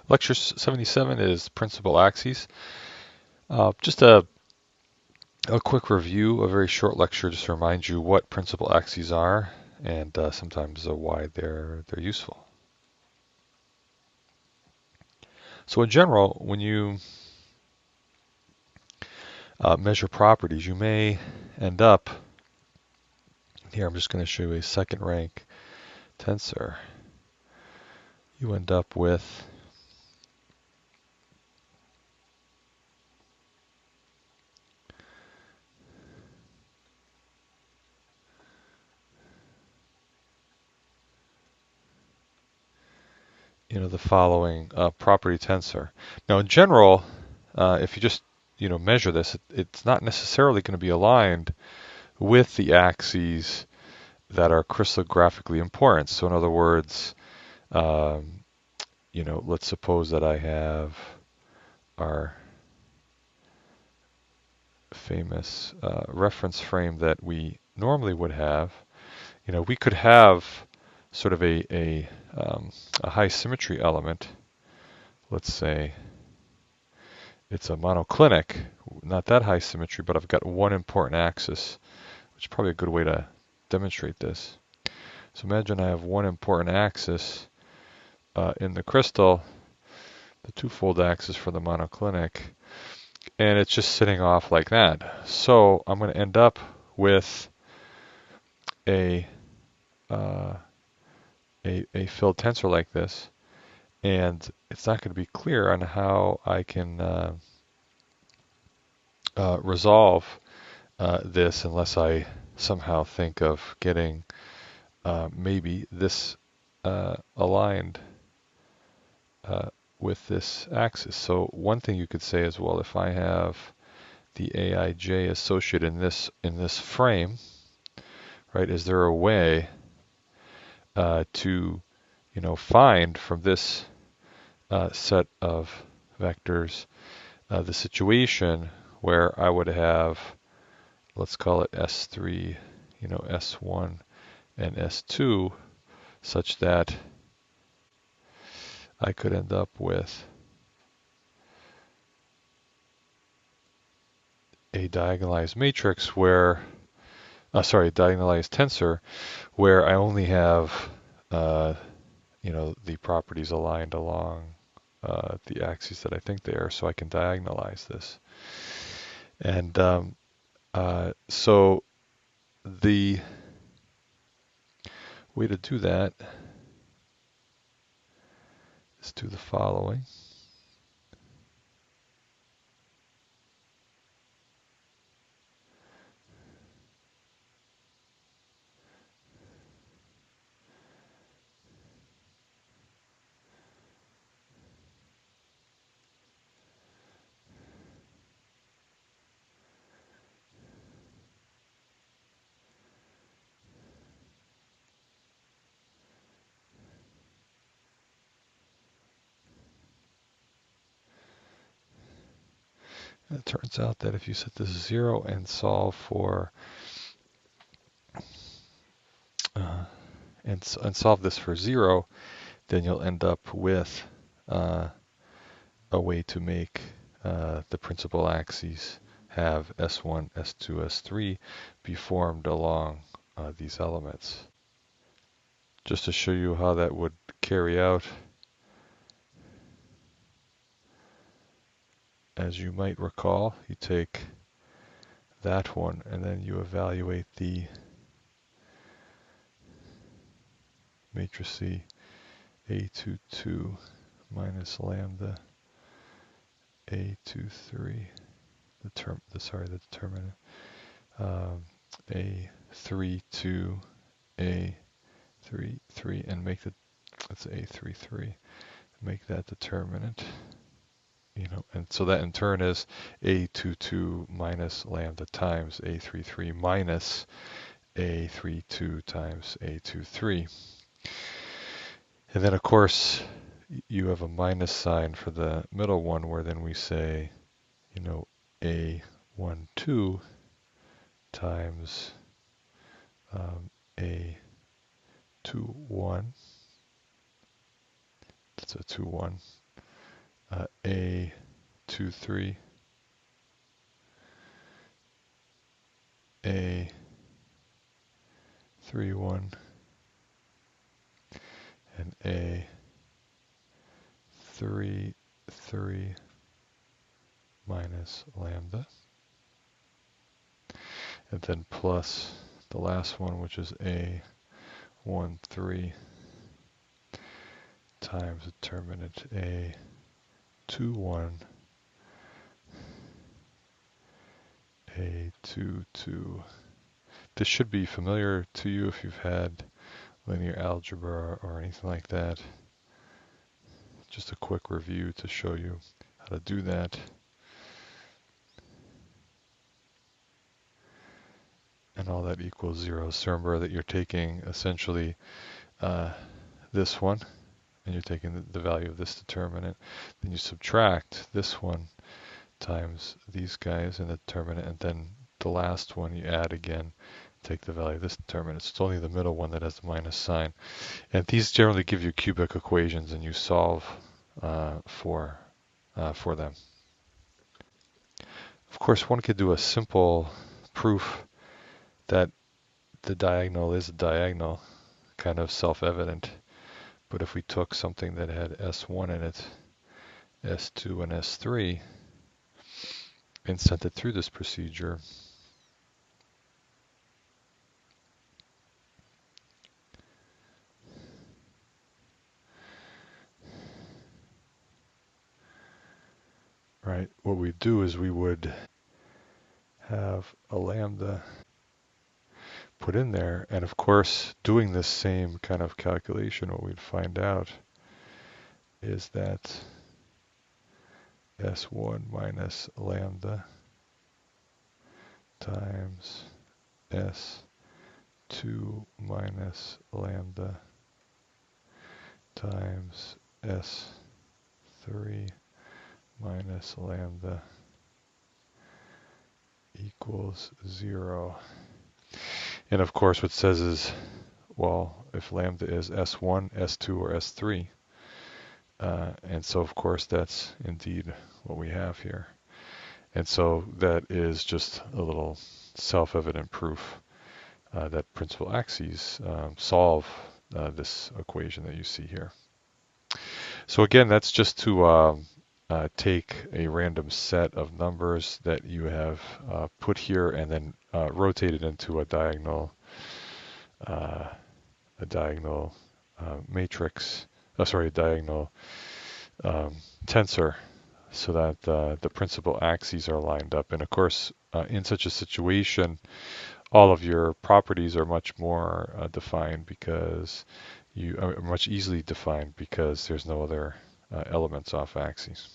Lecture 77 is principal axes. Just a quick review, a very short lecture just to remind you what principal axes are and sometimes why they're useful. So in general, when you measure properties, you may end up, here I'm just going to show you a second rank tensor. You end up with the following property tensor. Now in general, if you just measure this, it's not necessarily going to be aligned with the axes that are crystallographically important. So in other words, um, let's suppose that I have our famous reference frame that we normally would have. We could have sort of a high symmetry element. Let's say it's a monoclinic, not that high symmetry, but I've got one important axis, which is probably a good way to demonstrate this. So imagine I have one important axis in the crystal, the twofold axis for the monoclinic, and it's just sitting off like that. So I'm going to end up with a, uh, a filled tensor like this, and it's not going to be clear on how I can resolve this unless I somehow think of getting maybe this aligned uh, with this axis. So one thing you could say is, well, if I have the aij associated in this frame, right? Is there a way to find from this set of vectors the situation where I would have, let's call it S3, S1 and S2, such that I could end up with a diagonalized matrix where, diagonalized tensor where I only have, the properties aligned along the axes that I think they are, so I can diagonalize this. And so the way to do that is do the following. It turns out that if you set this 0 and solve for and solve this for 0, then you'll end up with a way to make the principal axes have S1, S2, S3 be formed along these elements. Just to show you how that would carry out, as you might recall, you take that one and then you evaluate the matrix A22 minus lambda A23, the determinant, A32, A33, and make let's say A33, make that determinant, and so that in turn is A22 minus lambda times A33 minus A32 times A23. And then of course you have a minus sign for the middle one, where then we say, A12 times A21. That's a 2, 1. A 2 3, A 3 1, and A 3 3 minus lambda, and then plus the last one, which is A 1 3 times determinant A 2 1, A 2 2. This should be familiar to you if you've had linear algebra or anything like that. Just a quick review to show you how to do that. And all that equals 0. So remember that you're taking essentially this one, and you're taking the value of this determinant. Then you subtract this one times these guys in the determinant, and then the last one you add again, take the value of this determinant. So it's only the middle one that has the minus sign. And these generally give you cubic equations, and you solve for them. Of course, one could do a simple proof that the diagonal is a diagonal, kind of self-evident. But if we took something that had S1 in it, S2 and S3, and sent it through this procedure, right, what we'd do is we would have a lambda put in there, and of course, doing this same kind of calculation, what we'd find out is that S1 minus lambda times S2 minus lambda times S3 minus lambda equals 0. And of course what it says is, well, if lambda is S1, S2, or S3, and so of course that's indeed what we have here. And so that is just a little self-evident proof that principal axes solve this equation that you see here. So again, that's just to take a random set of numbers that you have put here and then rotate it into a diagonal matrix. A diagonal tensor, so that the principal axes are lined up. And of course, in such a situation, all of your properties are much more defined because you are much easily defined because there's no other elements off axes.